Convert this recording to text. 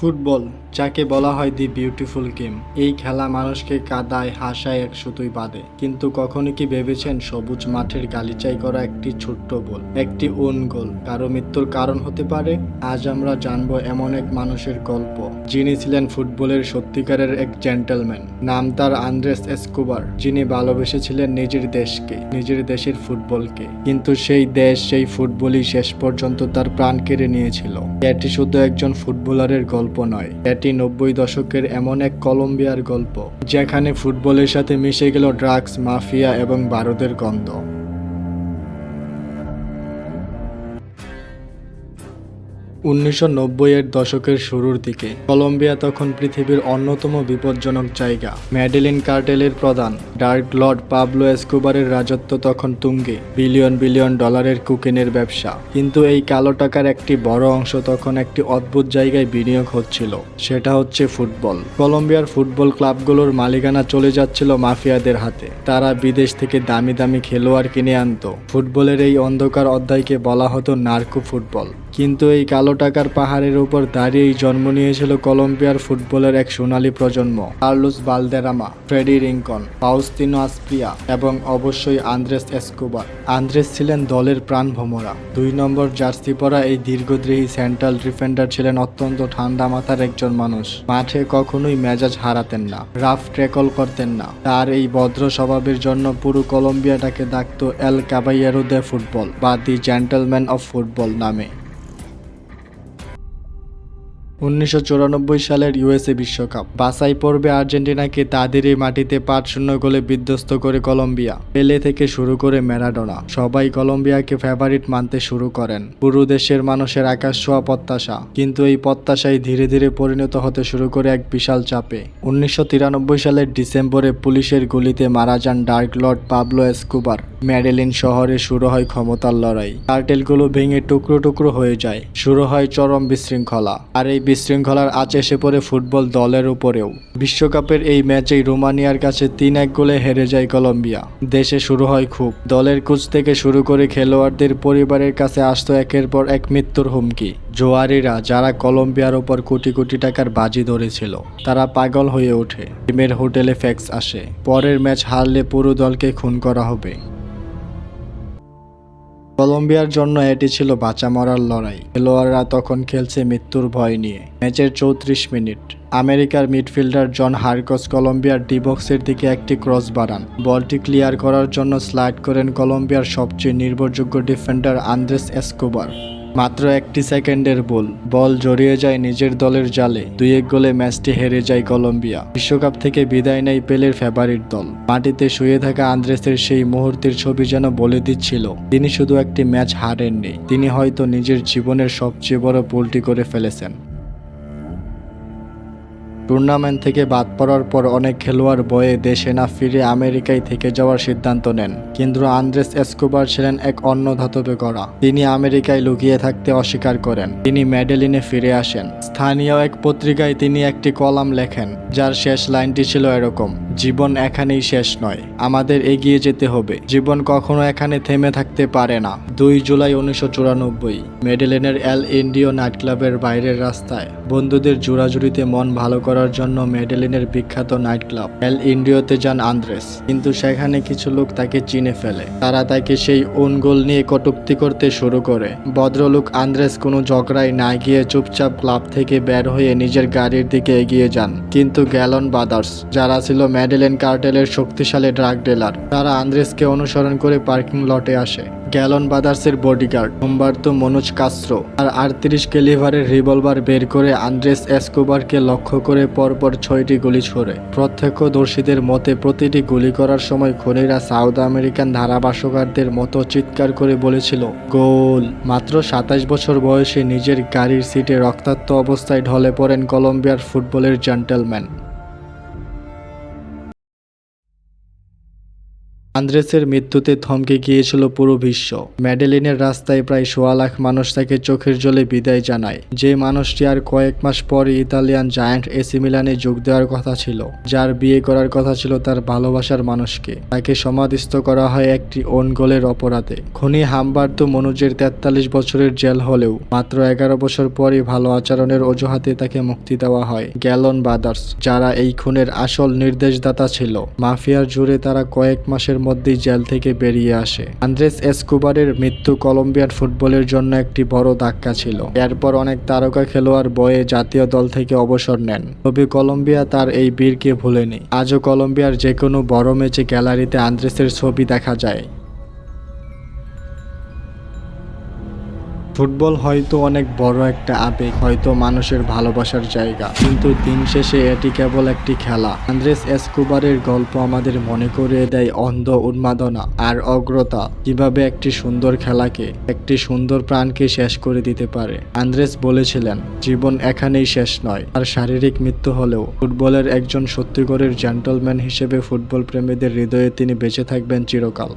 Football, যাকে বলা হয় দি বিউটিফুল গেম, এই খেলা মানুষকে কাদায় হাসায় এক সুতোয় বাঁধে। কিন্তু কখনো কি ভেবেছেন সবুজ মাঠের গালিচাই করা একটি ছোট্ট বল, একটি ওন গোল কারো মৃত্যুর কারণ হতে পারে? আজ আমরা জানবো এমন এক মানুষের গল্প, যিনি ছিলেন ফুটবলের সত্যিকারের এক জেন্টলম্যান। নাম তার আন্দ্রেস এসকোবার, যিনি ভালোবেসেছিলেন নিজের দেশকে, নিজের দেশের ফুটবলকে। কিন্তু সেই দেশ, সেই ফুটবলই শেষ পর্যন্ত তার প্রাণ কেড়ে নিয়েছিল। এটি শুধু একজন ফুটবলারের গল্প নয়, এটি 90 দশকের এমন এক কলম্বিয়ার গল্প, যেখানে ফুটবলের সাথে মিশে গেল ড্রাগস, মাফিয়া এবং বারুদের গন্ধ। 1990-এর দশকের শুরুর দিকে কলম্বিয়া তখন পৃথিবীর অন্যতম বিপজ্জনক জায়গা। মেডেলিন কার্টেলের প্রধান ডার্ক লর্ড পাবলো এসকোবারের রাজত্ব তখন তুঙ্গে, বিলিয়ন বিলিয়ন ডলারের কোকেনের ব্যবসা। কিন্তু এই কালো টাকার একটি বড় অংশ তখন একটি অদ্ভুত জায়গায় বিনিয়োগ হচ্ছিল, সেটা হচ্ছে ফুটবল। কলম্বিয়ার ফুটবল ক্লাবগুলোর মালিকানা চলে যাচ্ছিল মাফিয়াদের হাতে। তারা বিদেশ থেকে দামি দামি খেলোয়াড় কিনে আনতো। ফুটবলের এই অন্ধকার অধ্যায়কে বলা হতো নার্কো ফুটবল। কিন্তু এই কালো টাকার পাহাড়ের উপর দাঁড়িয়েই জন্ম নিয়েছিল কলম্বিয়ার ফুটবলের এক সোনালী প্রজন্ম। কার্লোস ভালদেরামা, ফ্রেডি রিঙ্কন, ফাউস্তিনো আসপ্রিয়া এবং অবশ্যই আন্দ্রেস এসকোবার। আন্দ্রেস ছিলেন দলের প্রাণভোমরা। 2 নম্বর জার্সি পরা এই দীর্ঘদেহী সেন্ট্রাল ডিফেন্ডার ছিলেন অত্যন্ত ঠান্ডা মাথার একজন মানুষ। মাঠে কখনোই মেজাজ হারাতেন না, রাফ ট্যাকল করতেন না। তার এই ভদ্র স্বভাবের জন্য পুরো কলম্বিয়াটাকে ডাকত এল কাবাইয়েরো দে ফুটবল বা দি জেন্টলম্যান অফ ফুটবল নামে। 1994 সালের ইউএসএ বিশ্বকাপ বাছাই পর্বে আর্জেন্টিনাকে তাদেরই মাটিতে 5-0 গোলে বিধ্বস্ত করে কলম্বিয়া। পেলে থেকে শুরু করে ম্যারাডোনা, সবাই কলম্বিয়াকে ফেভারিট মানতে শুরু করেন। পুরো দেশের মানুষের আকাশ ছোঁয়া প্রত্যাশা, কিন্তু এই প্রত্যাশাই ধীরে ধীরে পরিণত হতে শুরু করে এক বিশাল চাপে। 1993 সালের ডিসেম্বরে পুলিশের গুলিতে মারা যান dark lord Pablo Escobar. Medellin শহরে শুরু হয় ক্ষমতার লড়াই। কার্টেলগুলো ভেঙে টুকরো টুকরো হয়ে যায়। শুরু হয় চরম বিশৃঙ্খলা, আর এই বিশৃঙ্খলার আঁচ এসে পড়ে ফুটবল দলের উপরেও। বিশ্বকাপের এই ম্যাচেই রোমানিয়ার কাছে 3-1 গোলে হেরে যায় কলম্বিয়া। দেশে শুরু হয় ক্ষোভ। দলের কোচ থেকে শুরু করে খেলোয়াড়দের পরিবারের কাছে আসতো একের পর এক মৃত্যুর হুমকি। জোয়ারিরা, যারা কলম্বিয়ার ওপর কোটি কোটি টাকার বাজি ধরেছিল, তারা পাগল হয়ে ওঠে। টিমের হোটেলে ফ্যাক্স আসে, পরের ম্যাচ হারলে পুরো দলকে খুন করা হবে। কলম্বিয়ার জন্য এটি ছিল বাঁচা মরার লড়াই। খেলোয়াড়রা তখন খেলছে মৃত্যুর ভয় নিয়ে। ম্যাচের 34 মিনিট, আমেরিকার মিডফিল্ডার জন হারকস কলম্বিয়ার ডি বক্সের দিকে একটি ক্রস বাড়ান। বলটি ক্লিয়ার করার জন্য স্লাইড করেন কলম্বিয়ার সবচেয়ে নির্ভরযোগ্য ডিফেন্ডার আন্দ্রেস এসকোবার। মাত্র 1 সেকেন্ডের বল জড়িয়ে যায় নিজের দলের জালে। 2-1 গোলে ম্যাচটি হেরে যায় কলম্বিয়া। বিশ্বকাপ থেকে বিদায় নেয় পেলের ফেভারিট দল। মাটিতে শুয়ে থাকা আন্দ্রেসের সেই মুহূর্তের ছবি যেন বলে দিচ্ছিল, তিনি শুধু একটি ম্যাচ হারেননি, তিনি হয়তো নিজের জীবনের সবচেয়ে বড় ভুলটি করে ফেলেছেন। টুর্নামেন্ট থেকে বাদ পড়ার পর অনেক খেলোয়াড় বয়ে দেশে না ফিরে আমেরিকায় থেকে যাওয়ার সিদ্ধান্ত নেন। কিন্তু আন্দ্রেস এসকোবার ছিলেন এক অন্য ধাতবে গড়া। তিনি আমেরিকায় লুকিয়ে থাকতে অস্বীকার করেন। তিনি মেডেলিনে ফিরে আসেন। স্থানীয় এক পত্রিকায় তিনি একটি কলাম লেখেন, যার শেষ লাইনটি ছিল এরকম: জীবন এখানেই শেষ নয়, আমাদের এগিয়ে যেতে হবে। জীবন কখনো এখানে থেমে থাকতে পারে না। 2 জুলাই 1994, মেডেলিনের এল ইন্ডিও নাইট ক্লাবের বাইরের রাস্তায় বন্ধুদের জোড়াজুড়িতে মন ভালো করার জন্য মেডেলিনের বিখ্যাত নাইট ক্লাব এল ইন্ডিওতে যান আন্দ্রেস। কিন্তু সেখানে কিছু লোক তাকে চিনে ফেলে। তারা তাকে সেই ওন গোল নিয়ে কটূক্তি করতে শুরু করে। ভদ্রলোক আন্দ্রেস কোনো ঝগড়ায় না গিয়ে চুপচাপ ক্লাব থেকে বের হয়ে নিজের গাড়ির দিকে এগিয়ে যান। কিন্তু গ্যালন ব্রাদার্স, যারা ছিল মেডেলিন কার্টেলের শক্তিশালী ড্রাগ ডিলার, তারা আন্দ্রেসকে অনুসরণ করে পার্কিং লটে আসে। গ্যালন ব্রাদার্সের বডিগার্ড হুম্বার্তো মনোজ কাস্ত্রো আর 38 ক্যালিভারের রিভলভার বের করে আন্দ্রেস এসকোবারকে লক্ষ্য করে পরপর 6টি গুলি ছোড়ে। প্রত্যক্ষদর্শীদের মতে প্রতিটি গুলি করার সময় খুনিরা সাউথ আমেরিকান ধারাভাষ্যকারদের মতো চিৎকার করে বলেছিল, গোল। মাত্র 27 বছর বয়সে নিজের গাড়ির সিটে রক্তাক্ত অবস্থায় ঢলে পড়েন কলম্বিয়ার ফুটবলের জেন্টলম্যান। আন্দ্রেসের মৃত্যুতে থমকে গিয়েছিল পুরো বিশ্ব। মেডেলিনের রাস্তায় প্রায় 1.25 লাখ মানুষ তাকে চোখের জলে বিদায় জানায়। যে মানুষটি আর কয়েক মাস পরে ইতালিয়ান জায়ান্ট এসি মিলানে যোগ দেওয়ার কথা ছিল, যার বিয়ে করার কথা ছিল তার ভালোবাসার মানুষকে, তাকে সমাধিস্থ করা হয় একটি ওন গোলের অপরাধে। খুনি হামবার্তো মনুজের 43 বছরের জেল হলেও মাত্র 11 বছর পরই ভালো আচরণের অজুহাতে তাকে মুক্তি দেওয়া হয়। গ্যালন ব্রাদার্স, যারা এই খুনের আসল নির্দেশদাতা ছিল, মাফিয়ার জুড়ে তারা কয়েক মাসের মধ্যেই জেল থেকে বেরিয়ে আসে। আন্দ্রেস এসকোবারের মৃত্যু কলম্বিয়ান ফুটবলের জন্য একটি বড় ধাক্কা ছিল। এরপর অনেক তারকা খেলোয়াড় বয়ে জাতীয় দল থেকে অবসর নেন, তবে কলম্বিয়া তার এই বীরকে ভুলেনি। আজও কলম্বিয়ার যে কোনো বড় ম্যাচে গ্যালারিতে আন্দ্রেসের ছবি দেখা যায়। ফুটবল হয়তো অনেক বড় একটা আবেগ, হয়তো মানুষের ভালোবাসার জায়গা, কিন্তু দিন শেষে এটি কেবল একটি খেলা। আন্দ্রেস এসকোবারের গল্প আমাদের মনে করিয়ে দেয় অন্ধ উন্মাদনা আর অগ্রতা কিভাবে একটি সুন্দর খেলাকে, একটি সুন্দর প্রাণকে শেষ করে দিতে পারে। আন্দ্রেস বলেছিলেন, জীবন এখানেই শেষ নয়। আর শারীরিক মৃত্যু হলেও ফুটবলের একজন সত্যিকারের জেন্টলম্যান হিসেবে ফুটবল প্রেমীদের হৃদয়ে তিনি বেঁচে থাকবেন চিরকাল।